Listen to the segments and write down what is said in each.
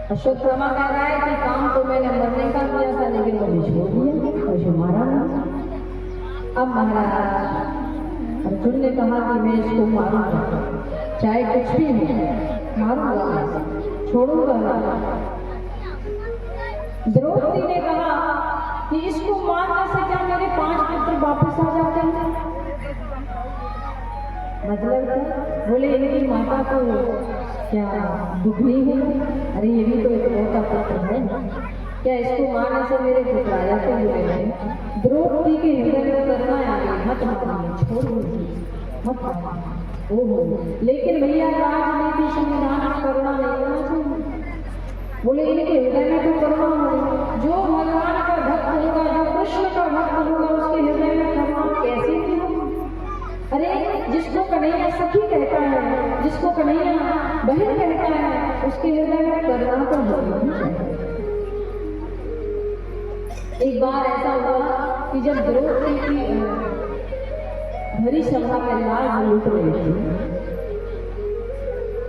अश्वत्थामा कह रहा है कि काम तो मैंने मरने का किया था लेकिन मुझे छोड़ दिया, मुझे मारा नहीं। अब महाराज अर्जुन ने कहा कि मैं इसको मारूंगा, चाहे कुछ भी हो मारूंगा, छोड़ूंगा नहीं। द्रौपदी ने कहा कि इसको मारने से क्या मेरे 5 पुत्र वापस आ जाते हैं? मतलब बोले इनकी माता को क्या दुखनी है? अरे ये भी तो एक मोटा पुत्र है, क्या इसको मारने से मेरे पुत्र आ जाते हैं? द्रौपदी के हृदय में करना है, मत मारिए, छोड़ दीजिए, मत मारिए। ओहो, लेकिन भैया राजनीति संविधान में करुणा नहीं होना चाहिए। बोले इनके हृदय में तो करुणा हो, जो भगवान का भक्त होगा, जो कृष्ण का भक्त होगा, उसके हृदय में करुणा कैसे नहीं होगी? अरे जिसको कन्हैया सखी कहता है, जिसको कन्हैया बहन कहता है, उसके हृदय में करुणा तो होनी चाहिए। एक बार ऐसा हुआ कि जब द्रौपदी की भरी सभा में लाज लूट रही थी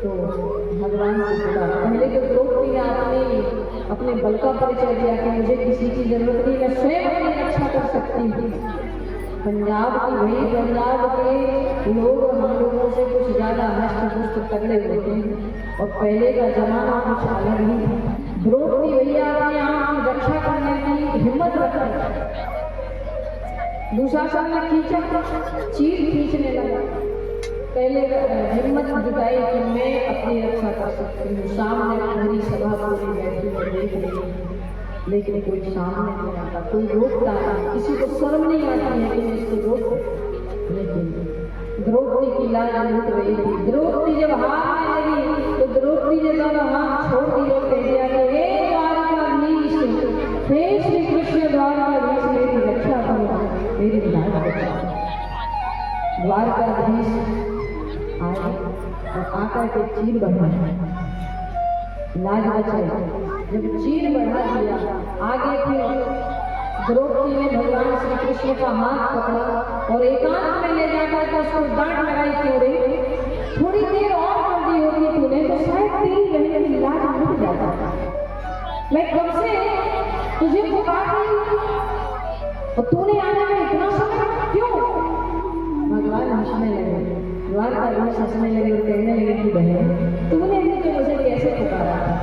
तो भगवान को बुला। पहले तो द्रौपदी ने अपने बल का परिचय दिया कि मुझे किसी की जरूरत नहीं, मैं स्वयं अपनी रक्षा कर सकती हूँ। पंजाब की वही पंजाब के लोग हम लोगों से कुछ ज्यादा हष्ट तगड़े होते हैं और पहले का जमाना कुछ अलग ही था। द्रौपदी भैया अपने आप की रक्षा करने की हिम्मत रख रही। दुशासन ने खींचा, चीर खींचने लगा। पहले हिम्मत जुटाई कि मैं अपनी रक्षा कर सकती हूँ। सामने पूरी सभा पूरी बैठी और देख रही, लेकिन कोई सामने नहीं आता, कोई रोकता नहीं, किसी को शर्म नहीं आती है कि मैं इसको रोक। लेकिन द्रौपदी की लाज लूट रही थी। द्रौपदी जब हारने लगी तो द्रौपदी ने दोनों हाथ छोड़ दिए और कह दिया कि हे द्वारकाधीश, हे श्री कृष्ण द्वारकाधीश, मेरी रक्षा करो, मेरी लाज बचाओ। द्वारकाधीश आए और आकर के चीर बढ़ाए, लाज बचाई। जब चीर बढ़ा दिया आगे फिर द्रौपदी ने भगवान श्री कृष्ण का हाथ पकड़ा और एकांत में ले जाकर के उसको डांट लगाई कि अरे थोड़ी देर और कर दी होगी तूने तो शायद तेरी बहन की लाज मिट जाता था। मैं कब से तुझे पुकार रही और तूने आने में इतना समय क्यों? भगवान हंसने लगे, द्वारकाधीश हंसने लगे और कहने लगे कि बहन तूने भी तो मुझे कैसे पुकारा था?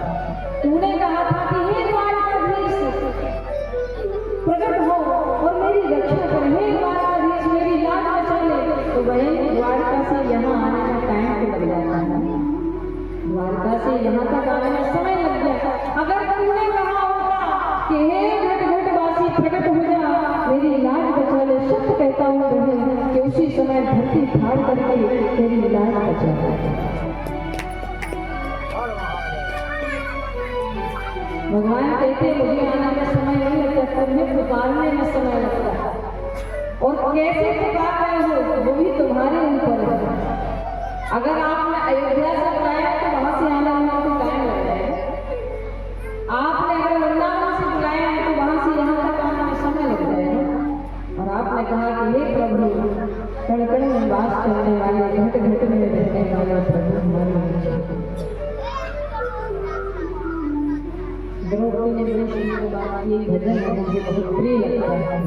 तूने कहा था कि हे द्वारकाधीश प्रकट हो और मेरी रक्षा कर, हे द्वारकाधीश मेरी लाज बचा ले। तो बहन द्वारका से यहाँ आने का टाइम तो लग जाता है, द्वारका से यहाँ तक आने में समय लग जाता। अगर तूने कहा होता कि हे घटघटवासी प्रकट हो जा, मेरी लाज बचा ले, सत्य कहता हूँ बहन कि उसी समय धरती फाड़ करके तेरी लाज बचा ले। भगवान कहते मुझे आने में समय नहीं लगता, तुम्हें पुकारने में समय लगता है। और कैसे पुकार रहे हो वो भी तुम्हारे ऊपर है। अगर आपने अयोध्या से बुलाया तो वहां से आने में आपको टाइम लग जाएगा। आपने अगर वृंदावन से बुलाया है तो वहां से यहाँ तक आने में समय लग जाएगा। और आपने कहा कि हे प्रभु, कण कण में वास करने वाले, घट घट में रहने वाले प्रभु हमारे। द्रौपदी ने बड़ी सुंदर बात, ये भजन मुझे बहुत प्रिय लगता है।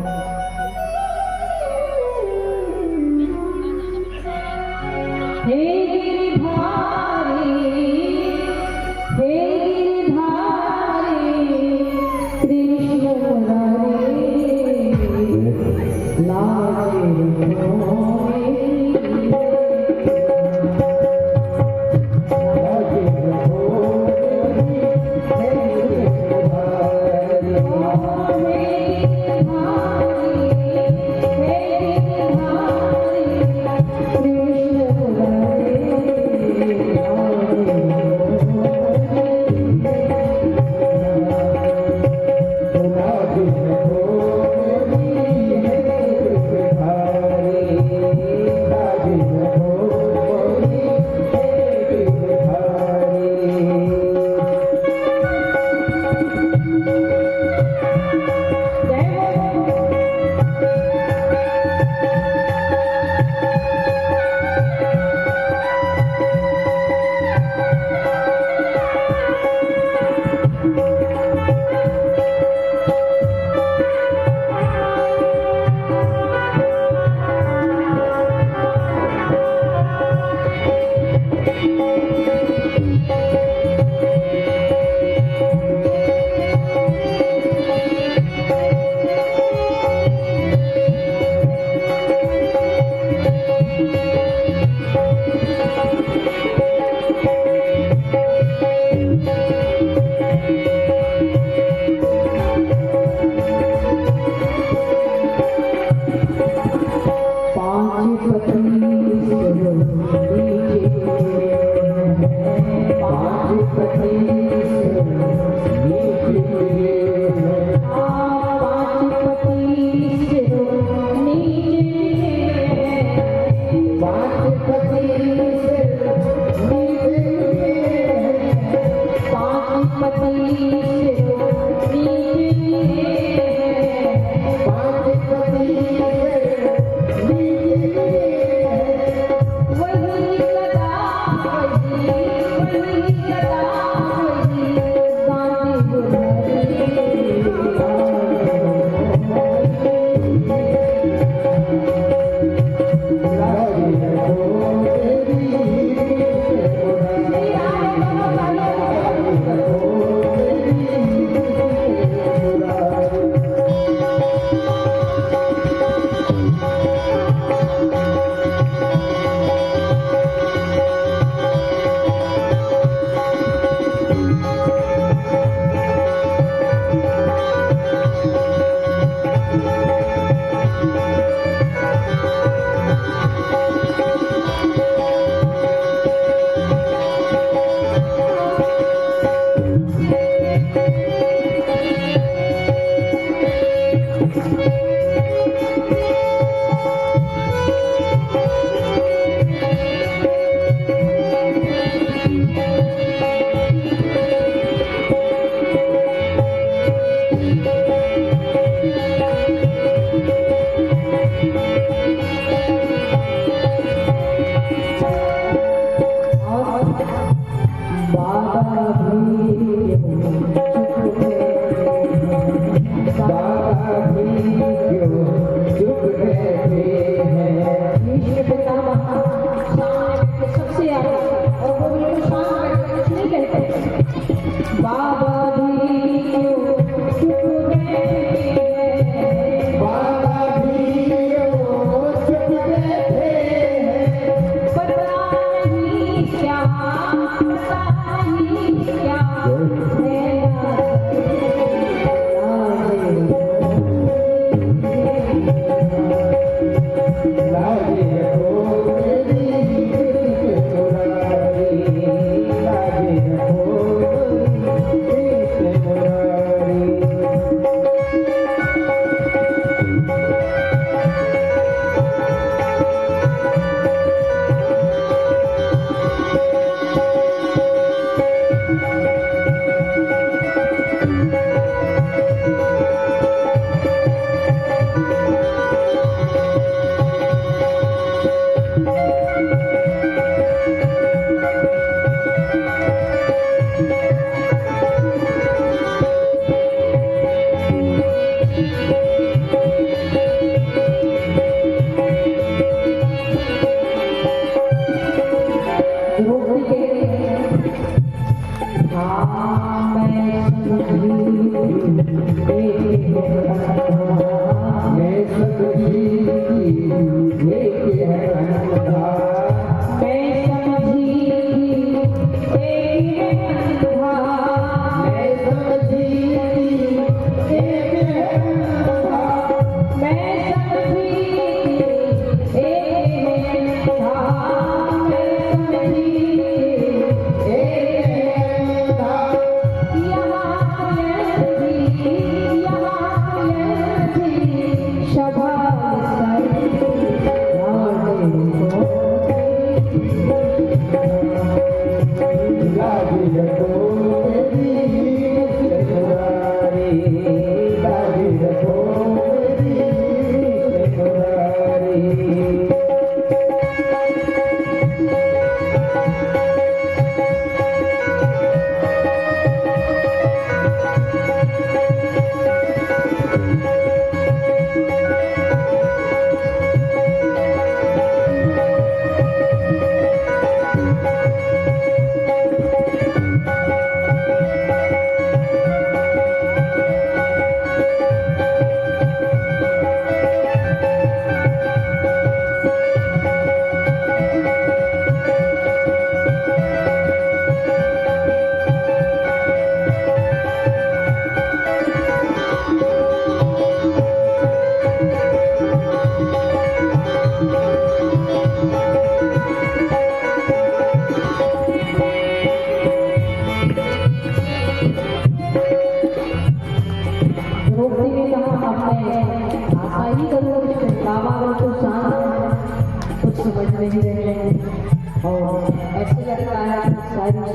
हे गिरिधारी, हे गिरिधारी, कृष्ण मुरारी, लागे रखो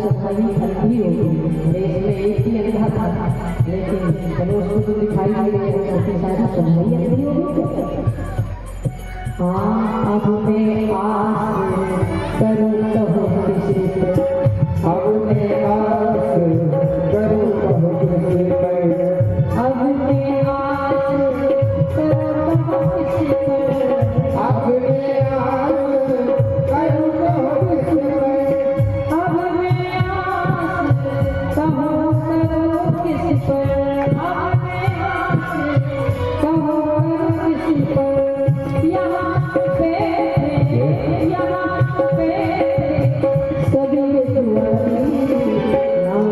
सफाई अंधी हो गई। अरे इसमें एक ही अंधा था, लेकिन चलो उसको तो दिखाई नहीं दे रहा, उसकी सारी सफाई अंधी हो गई। हाँ, अब मैं आस करूँ कहो किसी पे, अब मैं आस करूँ कहो किसी पे, अब मैं आस करूँ कहो किसी पे, अब मैं आस करूँ कहो किसी पे, अब मैं आस कहूँ करूँ किसी पर, अब मैं आस कहूँ करूँ किसी पर, यहाँ पे सभी दुआरी नाम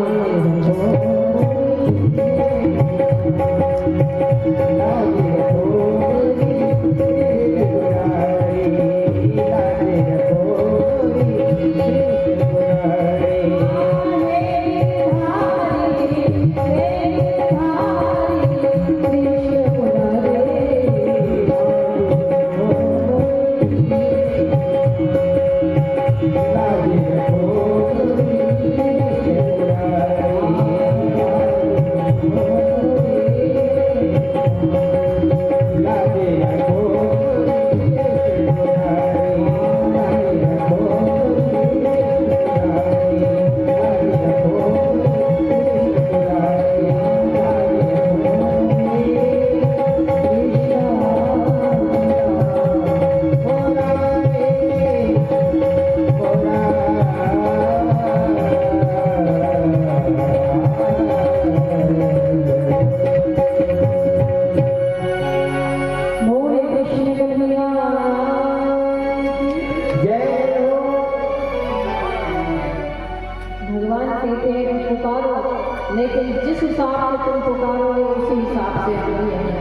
भगवान कहते हैं कि पुकारो, लेकिन जिस हिसाब से तुम पुकारोगे उसी हिसाब से आगे है।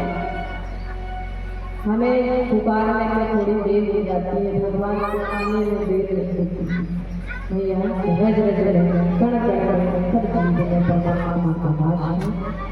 हमें पुकारने में थोड़ी देर हो जाती है, भगवान को आने में देर लगती है। भैया रज रज रहे कण कण परमात्मा का वास है।